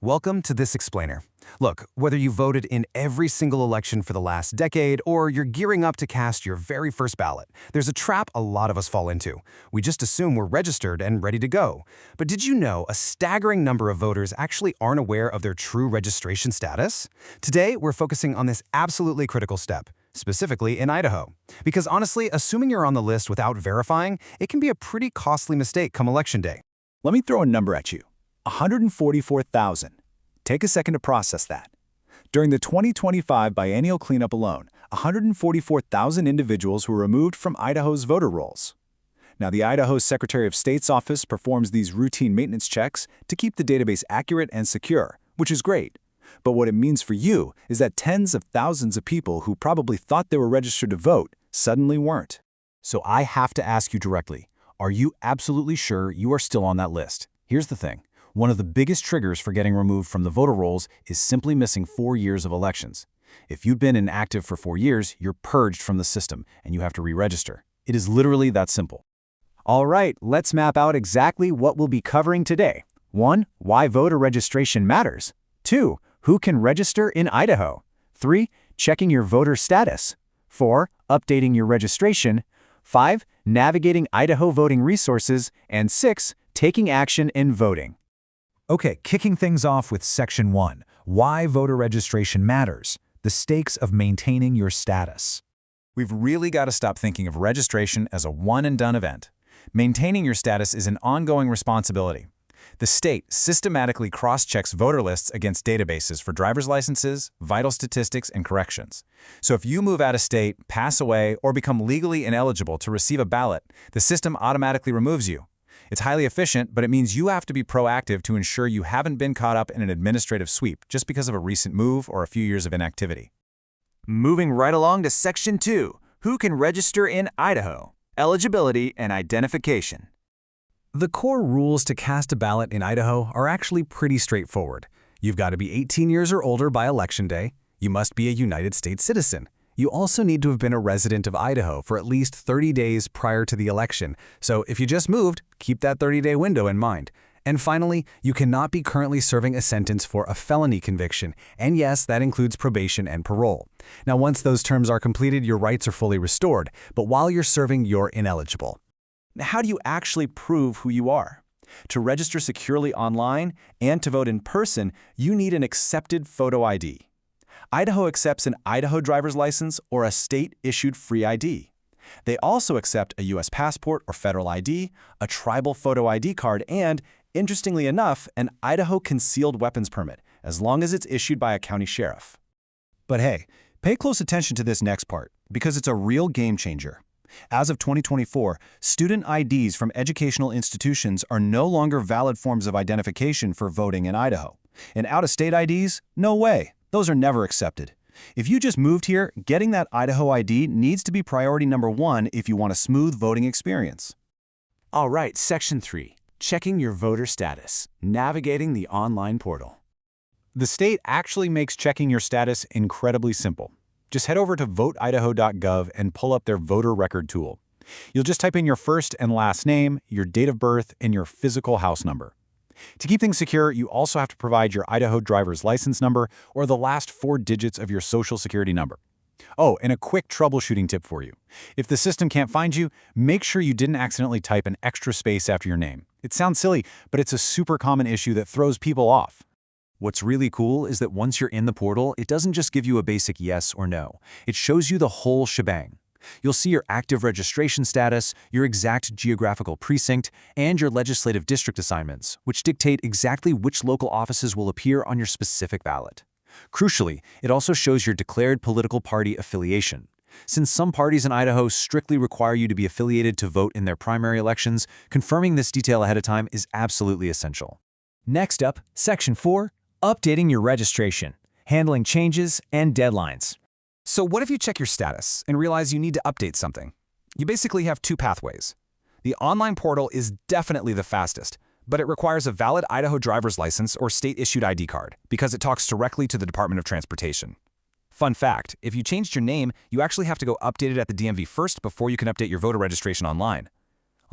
Welcome to this explainer. Look, whether you voted in every single election for the last decade or you're gearing up to cast your very first ballot, there's a trap a lot of us fall into. We just assume we're registered and ready to go. But did you know a staggering number of voters actually aren't aware of their true registration status? Today, we're focusing on this absolutely critical step, specifically in Idaho. Because honestly, assuming you're on the list without verifying, it can be a pretty costly mistake come Election Day. Let me throw a number at you. 144,000. Take a second to process that. During the 2025 biennial cleanup alone, 144,000 individuals were removed from Idaho's voter rolls. Now, the Idaho Secretary of State's office performs these routine maintenance checks to keep the database accurate and secure, which is great. But what it means for you is that tens of thousands of people who probably thought they were registered to vote suddenly weren't. So I have to ask you directly, are you absolutely sure you are still on that list? Here's the thing. One of the biggest triggers for getting removed from the voter rolls is simply missing 4 years of elections. If you've been inactive for 4 years, you're purged from the system and you have to re-register. It is literally that simple. All right, let's map out exactly what we'll be covering today. 1. Why voter registration matters. 2. Who can register in Idaho. 3. Checking your voter status. 4. Updating your registration. 5. Navigating Idaho voting resources. And 6. Taking action in voting. Okay, kicking things off with Section 1, why voter registration matters, the stakes of maintaining your status. We've really got to stop thinking of registration as a one-and-done event. Maintaining your status is an ongoing responsibility. The state systematically cross-checks voter lists against databases for driver's licenses, vital statistics, and corrections. So if you move out of state, pass away, or become legally ineligible to receive a ballot, the system automatically removes you. It's highly efficient, but it means you have to be proactive to ensure you haven't been caught up in an administrative sweep just because of a recent move or a few years of inactivity. Moving right along to Section 2, who can register in Idaho? Eligibility and identification. The core rules to cast a ballot in Idaho are actually pretty straightforward. You've got to be 18 years or older by Election Day. You must be a United States citizen. You also need to have been a resident of Idaho for at least 30 days prior to the election, so if you just moved, keep that 30-day window in mind. And finally, you cannot be currently serving a sentence for a felony conviction, and yes, that includes probation and parole. Now, once those terms are completed, your rights are fully restored, but while you're serving, you're ineligible. Now, how do you actually prove who you are? To register securely online and to vote in person, you need an accepted photo ID. Idaho accepts an Idaho driver's license or a state-issued free ID. They also accept a U.S. passport or federal ID, a tribal photo ID card, and, interestingly enough, an Idaho concealed weapons permit, as long as it's issued by a county sheriff. But hey, pay close attention to this next part, because it's a real game changer. As of 2024, student IDs from educational institutions are no longer valid forms of identification for voting in Idaho. And out-of-state IDs? No way. Those are never accepted. If you just moved here, getting that Idaho ID needs to be priority number 1 if you want a smooth voting experience. All right, Section 3, checking your voter status, navigating the online portal. The state actually makes checking your status incredibly simple. Just head over to voteidaho.gov and pull up their voter record tool. You'll just type in your first and last name, your date of birth, and your physical house number. To keep things secure, you also have to provide your Idaho driver's license number or the last 4 digits of your social security number. Oh, and a quick troubleshooting tip for you. If the system can't find you, make sure you didn't accidentally type an extra space after your name. It sounds silly, but it's a super common issue that throws people off. What's really cool is that once you're in the portal, it doesn't just give you a basic yes or no. It shows you the whole shebang. You'll see your active registration status, your exact geographical precinct, and your legislative district assignments, which dictate exactly which local offices will appear on your specific ballot. Crucially, it also shows your declared political party affiliation. Since some parties in Idaho strictly require you to be affiliated to vote in their primary elections, confirming this detail ahead of time is absolutely essential. Next up, Section 4, updating your registration, handling changes and deadlines. So what if you check your status and realize you need to update something? You basically have 2 pathways. The online portal is definitely the fastest, but it requires a valid Idaho driver's license or state-issued ID card because it talks directly to the Department of Transportation. Fun fact, if you changed your name, you actually have to go update it at the DMV first before you can update your voter registration online.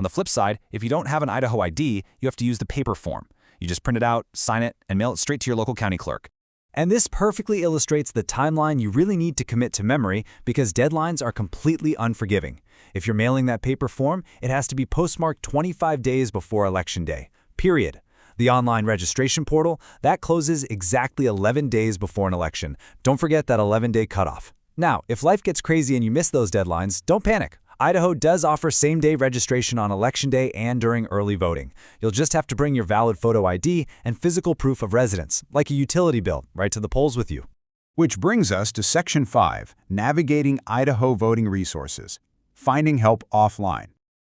On the flip side, if you don't have an Idaho ID, you have to use the paper form. You just print it out, sign it, and mail it straight to your local county clerk. And this perfectly illustrates the timeline you really need to commit to memory because deadlines are completely unforgiving. If you're mailing that paper form, it has to be postmarked 25 days before Election Day, period. The online registration portal, that closes exactly 11 days before an election. Don't forget that 11-day cutoff. Now, if life gets crazy and you miss those deadlines, don't panic. Idaho does offer same-day registration on Election Day and during early voting. You'll just have to bring your valid photo ID and physical proof of residence, like a utility bill, right to the polls with you. Which brings us to Section 5, Navigating Idaho Voting Resources, Finding Help Offline.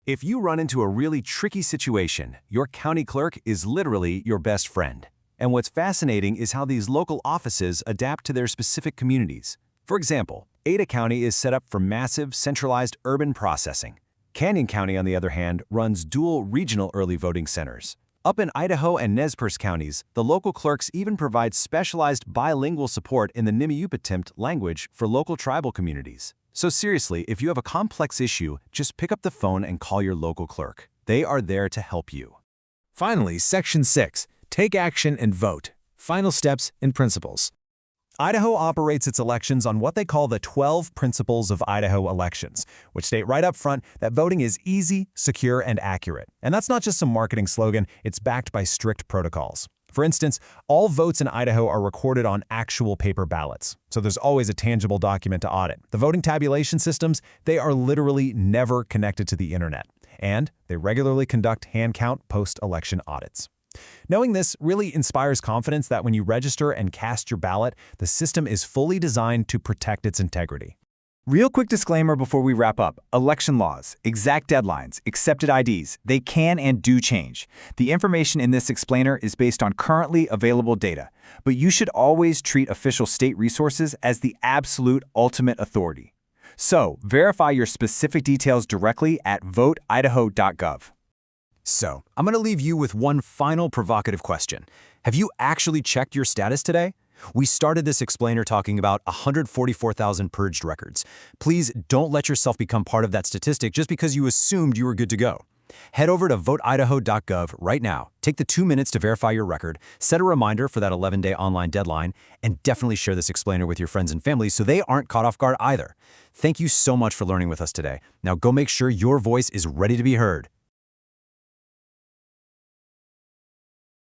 If you run into a really tricky situation, your county clerk is literally your best friend. And what's fascinating is how these local offices adapt to their specific communities. For example, Ada County is set up for massive, centralized urban processing. Canyon County, on the other hand, runs dual regional early voting centers. Up in Idaho and Nez Perce counties, the local clerks even provide specialized bilingual support in the Nimiupatimt language for local tribal communities. So seriously, if you have a complex issue, just pick up the phone and call your local clerk. They are there to help you. Finally, Section 6, Take Action and Vote. Final Steps and Principles. Idaho operates its elections on what they call the 12 Principles of Idaho Elections, which state right up front that voting is easy, secure, and accurate. And that's not just some marketing slogan, it's backed by strict protocols. For instance, all votes in Idaho are recorded on actual paper ballots, so there's always a tangible document to audit. The voting tabulation systems, they are literally never connected to the internet, and they regularly conduct hand-count post-election audits. Knowing this really inspires confidence that when you register and cast your ballot, the system is fully designed to protect its integrity. Real quick disclaimer before we wrap up. Election laws, exact deadlines, accepted IDs, they can and do change. The information in this explainer is based on currently available data, but you should always treat official state resources as the absolute ultimate authority. So, verify your specific details directly at voteidaho.gov. So, I'm going to leave you with one final provocative question. Have you actually checked your status today? We started this explainer talking about 144,000 purged records. Please don't let yourself become part of that statistic just because you assumed you were good to go. Head over to voteidaho.gov right now, take the 2 minutes to verify your record, set a reminder for that 11-day online deadline, and definitely share this explainer with your friends and family so they aren't caught off guard either. Thank you so much for learning with us today. Now go make sure your voice is ready to be heard.